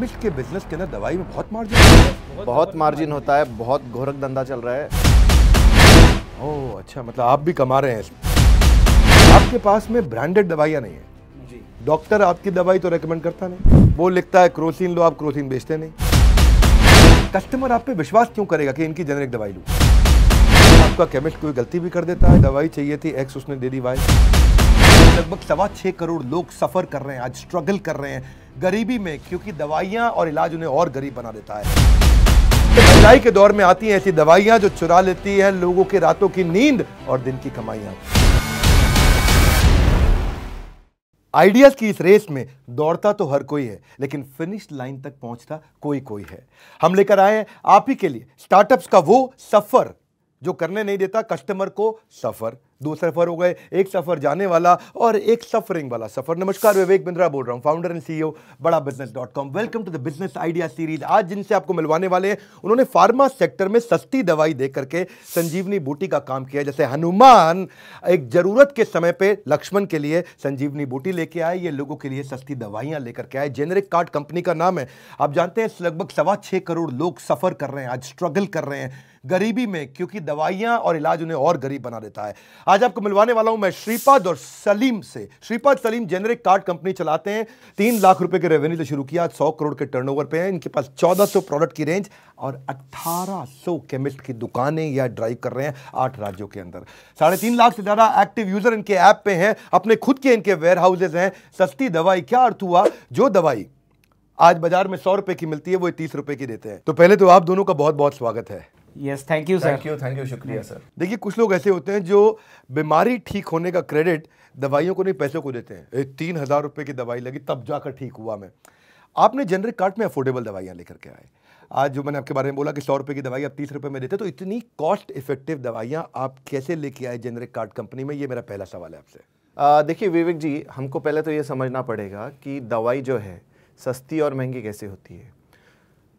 Chemist के business के अंदर दवाई में बहुत मार्जिन है। बहुत मार्जिन होता है, बहुत घोरक धंधा चल रहा है। ओह अच्छा, मतलब आप भी कमा रहे हैं इसमें। आपके पास में ब्रांडेड दवाइयाँ नहीं है जी। डॉक्टर आपकी दवाई तो रेकमेंड करता नहीं, वो लिखता है क्रोसिन लो, आप क्रोसिन बेचते नहीं। कस्टमर आप पे विश्वास क्यों करेगा कि इनकी जेनेरिक दवाई लूं? आपका केमिस्ट कोई गलती भी कर देता है, दवाई चाहिए थी एक्स, उसने दे दी वाई। लगभग 6.25 करोड़ लोग सफर कर रहे हैं, आज स्ट्रगल कर रहे हैं गरीबी में, क्योंकि दवाइयां और इलाज उन्हें और गरीब बना देता है। तो महंगाई के दौर में आती हैं ऐसी दवाइयां जो चुरा लेती हैं लोगों के रातों की नींद और दिन की कमाइयां। आइडियाज की इस रेस में दौड़ता तो हर कोई है, लेकिन फिनिश लाइन तक पहुंचता कोई कोई है। हम लेकर आए हैं आप ही के लिए स्टार्टअप्स का वो सफर जो करने नहीं देता कस्टमर को सफर। दो सफर हो गए, एक सफर जाने वाला और एक सफरिंग वाला सफर। नमस्कार, विवेक बिंद्रा बोल रहा हूं, founder and CEO badabusiness.com। Welcome to the business idea series. आज जिनसे आपको मिलवाने वाले हैं, उन्होंने फार्मा सेक्टर में सस्ती दवाई दे करके संजीवनी बूटी का काम किया। जैसे हनुमान एक जरूरत के समय पे लक्ष्मण के लिए संजीवनी बूटी लेके आए, ये लोगों के लिए सस्ती दवाइयां लेकर के आए। जेनेरिक कार्ड कंपनी का नाम है। आप जानते हैं लगभग 6.25 करोड़ लोग सफर कर रहे हैं, आज स्ट्रगल कर रहे हैं गरीबी में, क्योंकि दवाइयां और इलाज उन्हें और गरीब बना देता है। आज आपको मिलवाने वाला हूं मैं श्रीपाद और सलीम से। Shripad Salim generic card company चलाते हैं, 3 लाख रुपए के रेवेन्यू से शुरू किया, 100 करोड़ के टर्नओवर पे हैं। इनके पास 1400 प्रोडक्ट की रेंज और 1800 केमिस्ट की दुकानें या ड्राइव कर रहे हैं 8 राज्यों के अंदर। 3.5 लाख से ज्यादा एक्टिव यूजर इनके ऐप पे हैं, अपने खुद के इनके वेयर हाउसेज हैं। सस्ती दवाई क्या अर्थ हुआ, जो दवाई आज बाजार में 100 रुपए की मिलती है वो 30 रुपए की देते हैं। तो पहले तो आप दोनों का बहुत बहुत स्वागत है। Yes, thank you sir. Thank you, शुक्रिया सर। देखिए, कुछ लोग ऐसे होते हैं जो बीमारी ठीक होने का क्रेडिट दवाइयों को नहीं, पैसों को देते हैं। 3,000 रुपए की दवाई लगी तब जाकर ठीक हुआ मैं। आपने जेनरिक कार्ड में अफोर्डेबल दवाइयां लेकर के आए। आज जो मैंने आपके बारे में बोला कि 100 रुपए की दवाई आप 30 रुपए में देते, तो इतनी कॉस्ट इफेक्टिव दवाइयां आप कैसे लेके आए जेनरिक कार्ड कंपनी में? ये मेरा पहला सवाल है आपसे। देखिए विवेक जी, हमको पहले तो ये समझना पड़ेगा कि दवाई जो है सस्ती और महंगी कैसे होती है।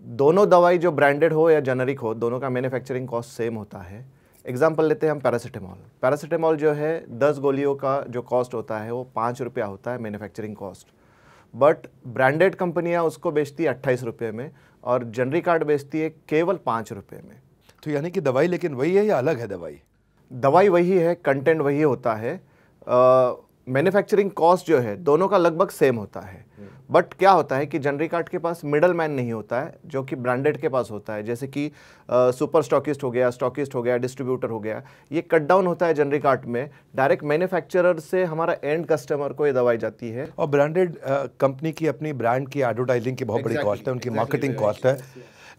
दोनों दवाई जो ब्रांडेड हो या जेनरिक हो, दोनों का मैन्युफैक्चरिंग कॉस्ट सेम होता है। एग्जांपल लेते हैं हम पैरासीटामॉल। पैरासीटामॉल जो है 10 गोलियों का जो कॉस्ट होता है वो 5 रुपया होता है मैन्युफैक्चरिंग कॉस्ट, बट ब्रांडेड कंपनियां उसको बेचती है 28 रुपये में और जेनरिक कार्ड बेचती है केवल 5 रुपये में। तो यानी कि दवाई लेकिन वही है या अलग है दवाई? दवाई वही है, कंटेंट वही होता है, मैन्युफैक्चरिंग कॉस्ट जो है दोनों का लगभग सेम होता है। बट क्या होता है कि जेनरिक कार्ड के पास मिडल मैन नहीं होता है, जो कि ब्रांडेड के पास होता है। जैसे कि सुपर स्टॉकिस्ट हो गया, डिस्ट्रीब्यूटर हो गया, ये कट डाउन होता है जेनरिक कार्ड में। डायरेक्ट मैन्युफैक्चरर से हमारा एंड कस्टमर को ये दवाई जाती है। और ब्रांडेड कंपनी की अपनी ब्रांड की एडवर्टाइजिंग की बहुत बड़ी कॉस्ट है, उनकी मार्केटिंग कॉस्ट है,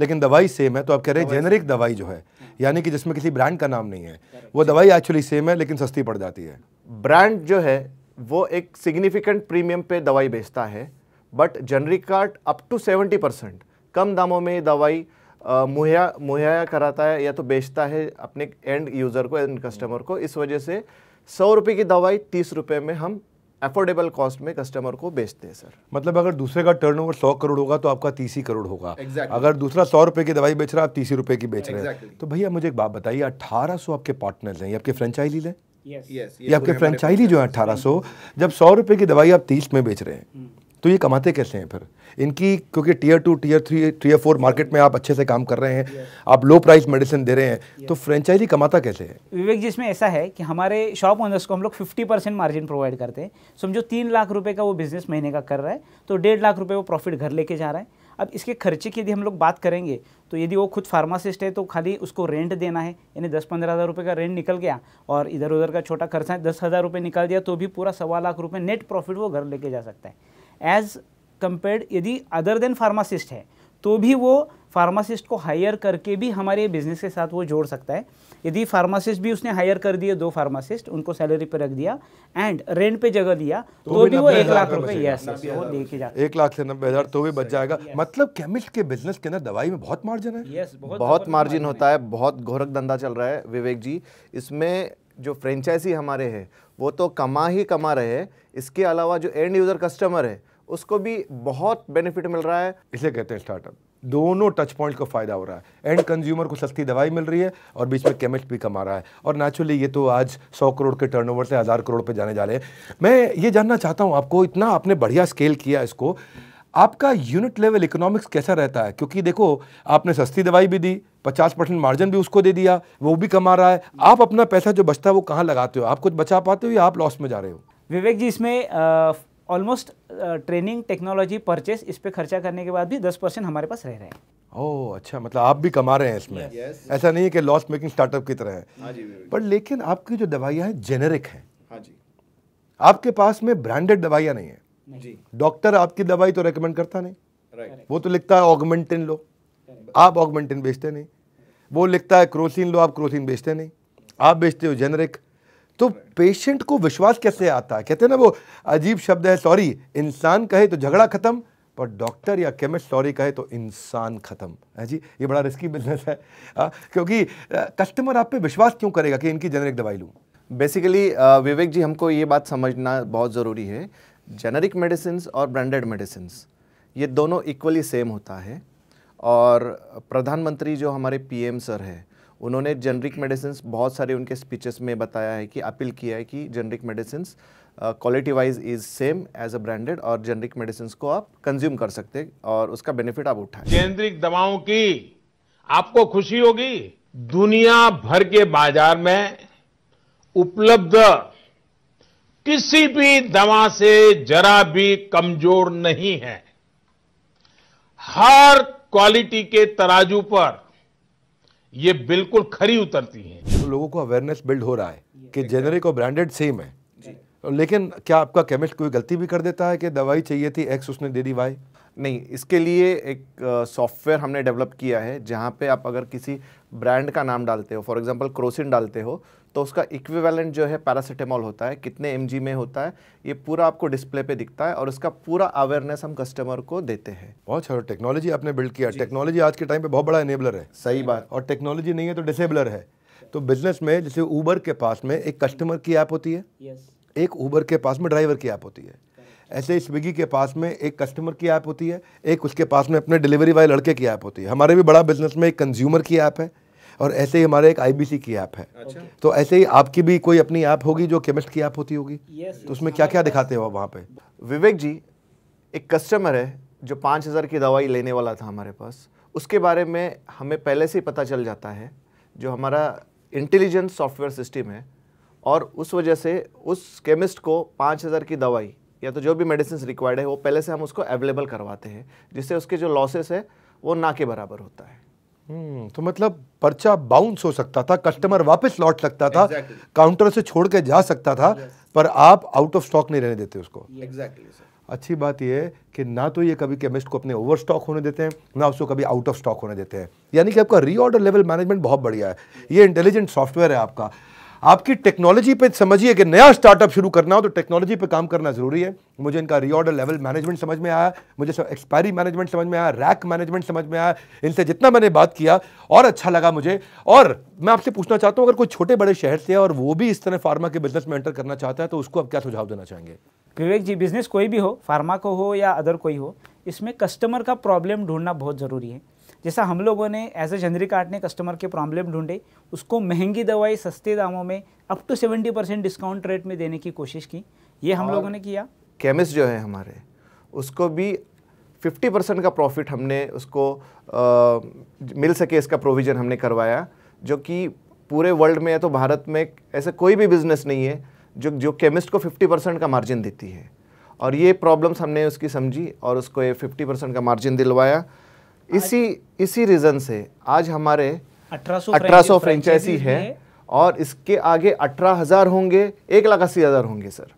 लेकिन दवाई सेम है। तो आप कह रहे हैं जेनरिक दवाई जो है, यानी कि जिसमें किसी ब्रांड का नाम नहीं है, वो दवाई एक्चुअली सेम है लेकिन सस्ती पड़ जाती है। ब्रांड जो है वो एक सिग्निफिकेंट प्रीमियम पे दवाई बेचता है, but generic card up to 70% कम दामों में दवाई मुहैया कराता है या तो बेचता है अपने एंड यूज़र को, एंड कस्टमर को। इस वजह से 100 रुपये की दवाई 30 रुपये में हम अफोर्डेबल कॉस्ट में कस्टमर को बेचते हैं सर। मतलब अगर दूसरे का टर्नओवर 100 करोड़ होगा तो आपका 30 ही करोड़ होगा। अगर दूसरा 100 रुपए की दवाई बेच रहा है, आप 30 रुपए की बेच रहे हैं। तो भैया मुझे एक बात बताइए, 1800 आपके पार्टनर्स हैं, ये आपके फ्रेंचाइजी हैं? ये आपके फ्रेंचाइजी जो है 1800, जब 100 रुपए की दवाई आप 30 में बेच रहे हैं, तो ये कमाते कैसे हैं फिर इनकी? क्योंकि टियर 2, टियर 3, टियर 4 मार्केट में आप अच्छे से काम कर रहे हैं, आप लो प्राइस मेडिसिन दे रहे हैं, तो फ्रेंचाइजी कमाता कैसे है? विवेक जी, इसमें ऐसा है कि हमारे शॉप ओनर्स को हम लोग 50% मार्जिन प्रोवाइड करते हैं। समझो 3 लाख रुपए का वो बिजनेस महीने का कर रहा है, तो 1.5 लाख रुपए वो प्रॉफिट घर लेके जा रहा है। अब इसके खर्चे की यदि हम लोग बात करेंगे, तो यदि वो खुद फार्मासिस्ट है तो खाली उसको रेंट देना है, यानी 10-15 हज़ार रुपये का रेंट निकल गया, और इधर उधर का छोटा खर्चा है 10,000 रुपये निकाल दिया, तो भी पूरा 1.25 लाख रुपये नेट प्रॉफिट वो घर लेके जा सकता है। एज कंपेयर्ड यदि अदर देन फार्मासिस्ट है, तो भी वो फार्मासिस्ट को हायर करके भी हमारे बिजनेस के साथ वो जोड़ सकता है। यदि फार्मासिस्ट भी उसने हायर कर दिए 2 फार्मासिस्ट, उनको सैलरी पे रख दिया एंड रेंट पे जगह दिया, तो भी वो 1 लाख रुपए वो लेके जाता है। 1 लाख से 90,000 तो भी बच जाएगा। मतलब केमिस्ट के बिजनेस के अंदर दवाई में बहुत मार्जिन है। बहुत मार्जिन होता है, बहुत घोरक धंधा चल रहा है विवेक जी। इसमें जो फ्रेंचाइजी हमारे हैं वो तो कमा ही कमा रहे हैं, इसके अलावा जो एंड यूजर कस्टमर है उसको भी बहुत बेनिफिट मिल रहा है। इसे कहते हैं स्टार्टअप। दोनों टच पॉइंट को फायदा हो रहा है। एंड कंज्यूमर को सस्ती दवाई मिल रही है और बीच में केमिस्ट भी कमा रहा है। और नेचुरली ये तो आज 100 करोड़ के टर्नओवर से 1000 करोड़ पे जाने जा रहे हैं। मैं ये जानना चाहता हूँ आपको, इतना आपने बढ़िया स्केल किया इसको, आपका यूनिट लेवल इकोनॉमिक्स कैसा रहता है? क्योंकि देखो, आपने सस्ती दवाई भी दी, 50% मार्जिन भी उसको दे दिया, वो भी कमा रहा है, आप अपना पैसा जो बचता है वो कहाँ लगाते हो? आप कुछ बचा पाते हो या आप लॉस में जा रहे हो? विवेक जी, इसमें ऑलमोस्ट ट्रेनिंग, टेक्नोलॉजी, परचेस, इस पे खर्चा करने के बाद भी 10% हमारे पास रह रहे हैं। ओह अच्छा, मतलब आप भी कमा रहे हैं इसमें। ऐसा नहीं है कि लॉस मेकिंग स्टार्टअप की तरह है। पर लेकिन आपकी जो दवाइयाँ हैं जेनेरिक हैं। आपके पास में ब्रांडेड दवाइयाँ नहीं है। डॉक्टर आपकी दवाई तो रेकमेंड करता नहीं, वो तो लिखता है ऑगमेंटिन लो, आप ऑगमेंटिन बेचते नहीं। वो लिखता है क्रोसिन लो, आप क्रोसिन बेचते नहीं, आप बेचते हो जेनेरिक। तो पेशेंट को विश्वास कैसे आता है? कहते हैं ना, वो अजीब शब्द है, सॉरी, इंसान कहे तो झगड़ा खत्म, पर डॉक्टर या केमिस्ट सॉरी कहे तो इंसान खत्म है जी। ये बड़ा रिस्की बिजनेस है, क्योंकि कस्टमर आप पे विश्वास क्यों करेगा कि इनकी जेनेरिक दवाई लूं? बेसिकली विवेक जी, हमको ये बात समझना बहुत ज़रूरी है, जेनेरिक मेडिसिन और ब्रांडेड मेडिसिन ये दोनों इक्वली सेम होता है। और प्रधानमंत्री जो हमारे पीएम सर है, उन्होंने जेनरिक मेडिसिन बहुत सारे उनके स्पीचेस में बताया है कि अपील किया है कि generic medicine quality wise is same as a branded, और जेनरिक मेडिसिन को आप कंज्यूम कर सकते हैं और उसका बेनिफिट आप उठाएं। जेनरिक दवाओं की आपको खुशी होगी, दुनिया भर के बाजार में उपलब्ध किसी भी दवा से जरा भी कमजोर नहीं है। हर क्वालिटी के तराजू पर ये बिल्कुल खरी उतरती है। तो लोगों को अवेयरनेस बिल्ड हो रहा है कि जेनेरिक और ब्रांडेड सेम है। लेकिन क्या आपका केमिस्ट कोई गलती भी कर देता है कि दवाई चाहिए थी एक्स, उसने दे दी वाई? नहीं, इसके लिए एक सॉफ्टवेयर हमने डेवलप किया है, जहाँ पे आप अगर किसी ब्रांड का नाम डालते हो, फॉर एग्जांपल क्रोसिन डालते हो, तो उसका इक्विवेलेंट जो है पैरासीटामोल होता है, कितने mg में होता है, ये पूरा आपको डिस्प्ले पे दिखता है और उसका पूरा अवेयरनेस हम कस्टमर को देते हैं। बहुत सारा टेक्नोलॉजी आपने बिल्ड किया। टेक्नोलॉजी आज के टाइम पे बहुत बड़ा एनेबलर है। सही बात। और टेक्नोलॉजी नहीं है तो डिसेबलर है। तो बिजनेस में जैसे ऊबर के पास में एक कस्टमर की ऐप होती है, एक ऊबर के पास में ड्राइवर की ऐप होती है, ऐसे ही स्विगी के पास में एक कस्टमर की ऐप होती है, एक उसके पास में अपने डिलीवरी वाले लड़के की ऐप होती है। हमारे भी बड़ा बिजनेस में एक कंज्यूमर की ऐप है और ऐसे ही हमारे एक आईबीसी की ऐप है। अच्छा। तो ऐसे ही आपकी भी कोई अपनी ऐप होगी जो केमिस्ट की ऐप होती होगी। तो उसमें क्या क्या दिखाते हो आप वहाँ पे? विवेक जी, एक कस्टमर है जो 5000 की दवाई लेने वाला था हमारे पास, उसके बारे में हमें पहले से ही पता चल जाता है, जो हमारा इंटेलिजेंट सॉफ्टवेयर सिस्टम है, और उस वजह से उस केमिस्ट को 5000 की दवाई या तो जो भी मेडिसिन रिक्वायर्ड है वो पहले से हम उसको अवेलेबल करवाते हैं, जिससे उसके जो लॉसेस है वो ना के बराबर होता है। तो मतलब पर्चा बाउंस हो सकता था, कस्टमर वापस लौट सकता था, काउंटर से छोड़ के जा सकता था, पर आप आउट ऑफ स्टॉक नहीं रहने देते उसको। Exactly sir. अच्छी बात यह है कि ना तो ये कभी केमिस्ट को अपने ओवर स्टॉक होने देते हैं, ना उसको कभी आउट ऑफ स्टॉक होने देते हैं। यानी कि आपका रीऑर्डर लेवल मैनेजमेंट बहुत बढ़िया है। ये इंटेलिजेंट सॉफ्टवेयर है आपका। आपकी टेक्नोलॉजी पे समझिए कि नया स्टार्टअप शुरू करना हो तो टेक्नोलॉजी पे काम करना जरूरी है। मुझे इनका रीऑर्डर लेवल मैनेजमेंट समझ में आया, मुझे एक्सपायरी मैनेजमेंट समझ में आया, रैक मैनेजमेंट समझ में आया। इनसे जितना मैंने बात किया और अच्छा लगा मुझे। और मैं आपसे पूछना चाहता हूं, अगर कोई छोटे बड़े शहर से है और वो भी इस तरह फार्मा के बिजनेस में एंटर करना चाहता है तो उसको आप क्या सुझाव देना चाहेंगे? विवेक जी, बिजनेस कोई भी हो, फार्मा को हो या अदर कोई हो, इसमें कस्टमर का प्रॉब्लम ढूंढना बहुत ज़रूरी है। जैसा हम लोगों ने एज ए जेनरिक आर्ट ने कस्टमर के प्रॉब्लम ढूंढे, उसको महंगी दवाई सस्ते दामों में अप टू 70% डिस्काउंट रेट में देने की कोशिश की। ये हम लोगों ने किया। केमिस्ट जो है हमारे, उसको भी 50% का प्रॉफिट हमने उसको मिल सके इसका प्रोविज़न हमने करवाया, जो कि पूरे वर्ल्ड में या तो भारत में ऐसा कोई भी बिजनेस नहीं है जो केमिस्ट को 50% का मार्जिन देती है। और ये प्रॉब्लम्स हमने उसकी समझी और उसको ये 50% का मार्जिन दिलवाया। इसी रीज़न से आज हमारे 1800 फ्रेंचाइजी है और इसके आगे 18,000 होंगे, 1,80,000 होंगे सर।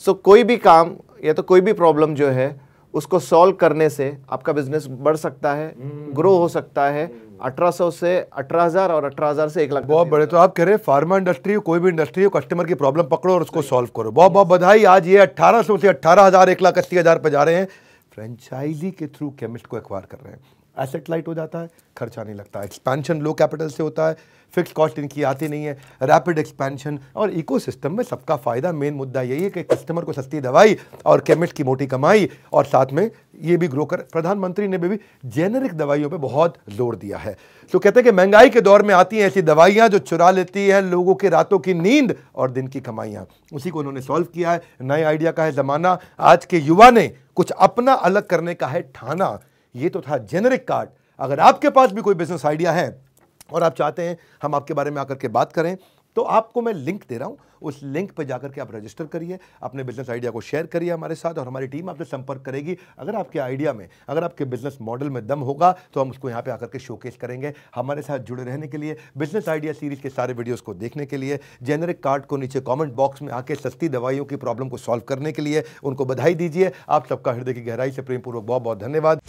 सो कोई भी काम या तो कोई भी प्रॉब्लम जो है उसको सॉल्व करने से आपका बिजनेस बढ़ सकता है, ग्रो हो सकता है। 1800 से 18,000 और 18,000 से 1,00,000 बहुत बड़े। तो आप कह रहे हैं फार्मा इंडस्ट्री हो, कोई भी इंडस्ट्री हो, कस्टमर की प्रॉब्लम पकड़ो और उसको सॉल्व करो। बहुत बहुत बधाई। आज ये 1800 से 18,000 1,80,000 पे जा रहे हैं। फ्रेंचाइजी के थ्रू केमिस्ट को एक्वायर कर रहे हैं। एसेट लाइट हो जाता है, खर्चा नहीं लगता, एक्सपेंशन लो कैपिटल से होता है, फिक्स कॉस्ट इनकी आती नहीं है, रैपिड एक्सपेंशन और इकोसिस्टम में सबका फायदा। मेन मुद्दा यही है कि कस्टमर को सस्ती दवाई और केमिस्ट की मोटी कमाई, और साथ में ये भी ग्रो कर। प्रधानमंत्री ने भी जेनेरिक दवाइयों पे बहुत जोर दिया है। तो कहते हैं कि महंगाई के दौर में आती हैं ऐसी दवाइयाँ जो चुरा लेती हैं लोगों के रातों की नींद और दिन की कमाइयाँ। उसी को उन्होंने सॉल्व किया है। नए आइडिया का है ज़माना। आज के युवा ने कुछ अपना अलग करने का है ठाना। ये तो था जेनेरिक कार्ड। अगर आपके पास भी कोई बिजनेस आइडिया है और आप चाहते हैं हम आपके बारे में आकर के बात करें, तो आपको मैं लिंक दे रहा हूं, उस लिंक पर जाकर के आप रजिस्टर करिए, अपने बिजनेस आइडिया को शेयर करिए हमारे साथ और हमारी टीम आपसे संपर्क करेगी। अगर आपके आइडिया में, अगर आपके बिजनेस मॉडल में दम होगा तो हम उसको यहां पे आकर के शोकेस करेंगे। हमारे साथ जुड़े रहने के लिए, बिजनेस आइडिया सीरीज के सारे वीडियोस को देखने के लिए, जेनेरिक कार्ड को नीचे कमेंट बॉक्स में आके सस्ती दवाइयों की प्रॉब्लम को सॉल्व करने के लिए उनको बधाई दीजिए। आप सबका हृदय की गहराई से प्रेमपूर्वक बहुत बहुत धन्यवाद।